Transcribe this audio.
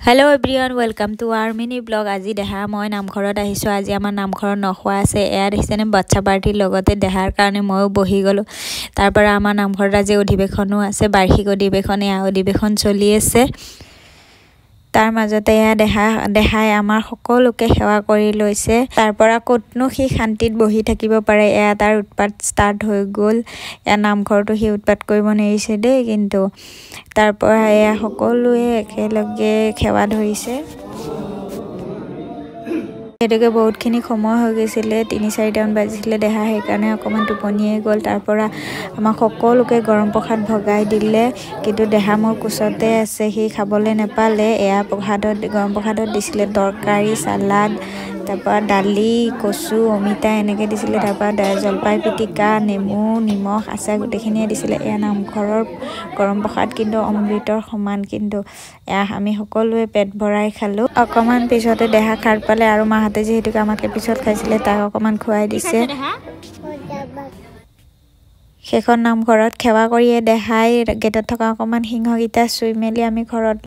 Hello everyone, welcome to our mini blog. আজি দেহা মই নামঘৰত আহিছো। আজি আমাৰ নামঘৰত নখোৱা আছে। এয়া দেখিছেনে বাচ্চা পাৰ্টিৰ লগতে দেহাৰ কাৰণে ময়ো বহি গলো। তাৰ পৰা আমাৰ নামঘৰত আজি অধিবেশনো আছে, বাৰ্ষিক অধিবেশন। এয়া অধিবেশন চলি আছে। তাৰ মাজতে এয়া দেহাই আমাৰ সকলোকে সেৱা কৰি লৈছে। তাৰ পৰা কতনো সি শান্তিত বহি থাকিব পাৰে। এয়া তাৰ উৎপাত ষ্টাৰ্ট হৈ গ'ল। এয়া নামঘৰটো সি উৎপাত কৰিব নেৰিছে দেই, কিন্তু তাৰ পৰা এয়া সকলোৱে একেলগে সেৱা ধৰিছে। এটোকে বহুতখিনি সময় হৈ গৈছিলে, ৩-৪টামান বাজিছিলে। দেহা সেইকাৰণে অকণমান টোপনিয়ে গ'ল। তাৰ পৰা আমাক সকলোকে গৰম প্ৰসাদ ভগাই দিলে, কিন্তু দেহা মোৰ কোচতে আছে, সি খাবলৈ নাপালে। এয়া গৰম প্ৰসাদত দিছিলে তৰকাৰী, চালাড, তাৰপৰা দালি, কচু, অমিতা এনেকৈ দিছিলে। তাৰপৰা জলপাই পিটিকা, নেমু, নিমখ, আচাৰ গোটেইখিনিয়ে দিছিলে। এয়া নামঘৰৰ গৰম প্ৰসাদ কিন্তু অমৃতৰ সমান। কিন্তু এয়া আমি সকলোৱে পেট ভৰাই খালোঁ। অকণমান পিছতে দেহা খাৰ পালে, আৰু মাহঁতে যিহেতুকে আমাতকৈ পিছত খাইছিলে তাক অকণমান খুৱাই দিছে। সেইখন নামঘৰত সেৱা কৰিয়ে দেহাই গেটত থকা অকণমান সিংহকেইটা চুই মেলি আমি ঘৰত